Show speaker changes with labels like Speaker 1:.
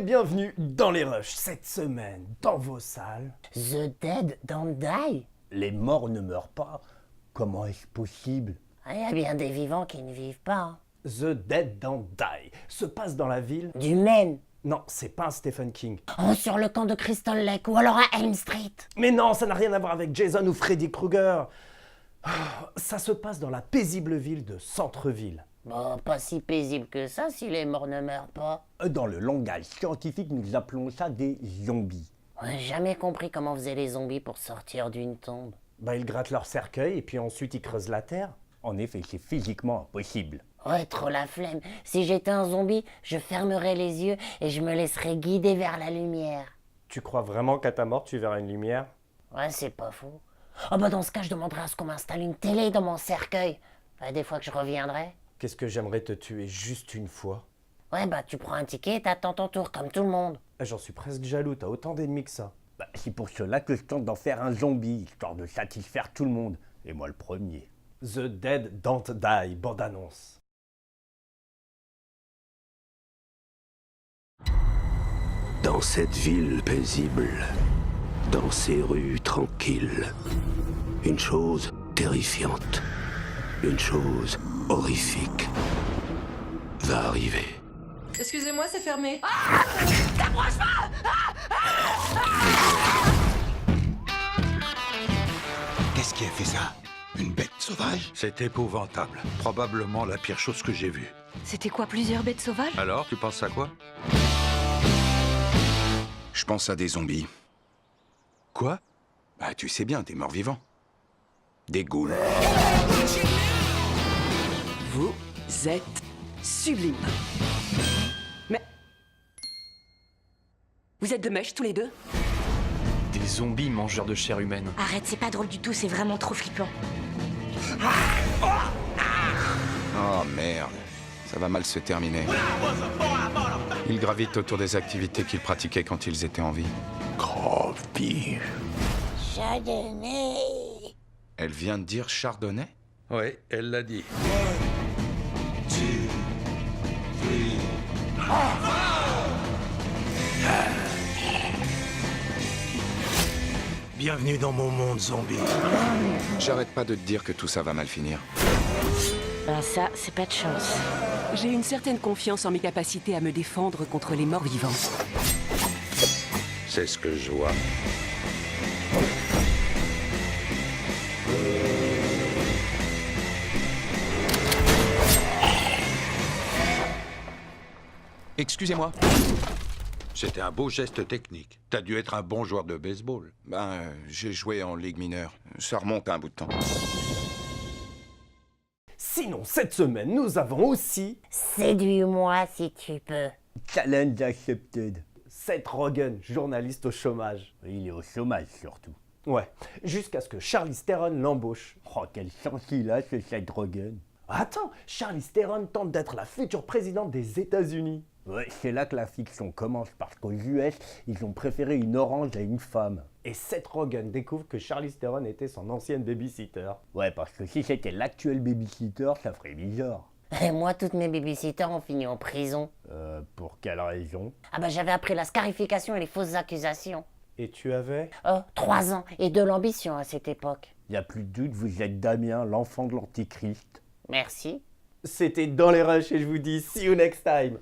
Speaker 1: et bienvenue dans les rushs. Cette semaine, dans vos salles,
Speaker 2: The Dead Don't Die.
Speaker 1: les morts ne meurent pas. Comment est-ce possible?
Speaker 2: Il y a bien des vivants qui ne vivent pas. Hein.
Speaker 1: The Dead Don't Die se passe dans la ville...
Speaker 2: Du Maine.
Speaker 1: Non, c'est pas un Stephen King.
Speaker 2: Oh, sur le camp de Crystal Lake ou alors à Elm Street.
Speaker 1: Mais non, ça n'a rien à voir avec Jason ou Freddy Krueger. Ça se passe dans la paisible ville de Centreville.
Speaker 2: Bon, pas si paisible que ça si les morts ne meurent pas.
Speaker 1: Dans le langage scientifique, nous appelons ça des zombies.
Speaker 2: On n'a jamais compris comment faisaient les zombies pour sortir d'une tombe.
Speaker 1: Ils grattent leur cercueil et puis ensuite ils creusent la terre. En effet, c'est physiquement impossible.
Speaker 2: Ouais, trop la flemme. Si j'étais un zombie, je fermerais les yeux et je me laisserais guider vers la lumière.
Speaker 1: Tu crois vraiment qu'à ta mort tu verras une lumière?
Speaker 2: Ouais, c'est pas faux. Oh bah dans ce cas, je demanderais à ce qu'on m'installe une télé dans mon cercueil. Des fois que je reviendrai.
Speaker 1: Qu'est-ce que j'aimerais te tuer juste une fois?
Speaker 2: Ouais, tu prends un ticket et t'attends ton tour, comme tout le monde.
Speaker 1: J'en suis presque jaloux, t'as autant d'ennemis que ça. C'est pour cela que je tente d'en faire un zombie, histoire de satisfaire tout le monde. Et moi le premier. The Dead Don't Die, bande-annonce.
Speaker 3: Dans cette ville paisible, dans ces rues tranquilles, une chose terrifiante, une chose horrifique va arriver.
Speaker 4: Excusez-moi, c'est fermé.
Speaker 5: Qu'est-ce qui a fait ça? Une bête sauvage?
Speaker 6: C'est épouvantable. Probablement la pire chose que j'ai vue.
Speaker 4: C'était quoi, plusieurs bêtes sauvages?
Speaker 6: Alors, tu penses à quoi?
Speaker 5: Je pense à des zombies.
Speaker 6: Quoi?
Speaker 5: Bah, tu sais bien, des morts vivants. Des ghouls.
Speaker 7: Vous êtes sublime. Mais... Vous êtes de mèche tous les deux?
Speaker 8: Des zombies mangeurs de chair humaine.
Speaker 9: Arrête, c'est pas drôle du tout, c'est vraiment trop flippant.
Speaker 5: Oh merde, ça va mal se terminer. Ils gravitent autour des activités qu'ils pratiquaient quand ils étaient en vie.
Speaker 3: Grave pire.
Speaker 2: Chardonnay.
Speaker 5: Elle vient de dire chardonnay?
Speaker 6: Oui, elle l'a dit.
Speaker 3: Bienvenue dans mon monde zombie.
Speaker 5: J'arrête pas de te dire que tout ça va mal finir.
Speaker 9: Ça, c'est pas de chance.
Speaker 7: J'ai une certaine confiance en mes capacités à me défendre contre les morts vivants.
Speaker 6: C'est ce que je vois.
Speaker 5: Excusez-moi.
Speaker 6: C'était un beau geste technique. T'as dû être un bon joueur de baseball.
Speaker 5: J'ai joué en ligue mineure. Ça remonte à un bout de temps.
Speaker 1: Sinon, cette semaine, nous avons aussi...
Speaker 2: Séduis-moi si tu peux.
Speaker 1: Challenge accepted. Seth Rogen, journaliste au chômage. Il est au chômage surtout. Ouais, jusqu'à ce que Charlize Theron l'embauche. Oh, quelle chance il a, ce Seth Rogen. Attends, Charlize Theron tente d'être la future présidente des États-Unis. Ouais, c'est là que la fiction commence, parce qu'aux US, ils ont préféré une orange à une femme. Et Seth Rogen découvre que Charlize Theron était son ancienne babysitter. Ouais, parce que si c'était l'actuel babysitter, ça ferait bizarre.
Speaker 2: Et moi, toutes mes babysitters ont fini en prison.
Speaker 1: Pour quelle raison?
Speaker 2: J'avais appris la scarification et les fausses accusations.
Speaker 1: Et tu avais?
Speaker 2: 3 ans et de l'ambition à cette époque.
Speaker 1: Y a plus de doute, vous êtes Damien, l'enfant de l'Antichrist.
Speaker 2: Merci.
Speaker 1: C'était Dans les Rushs et je vous dis see you next time.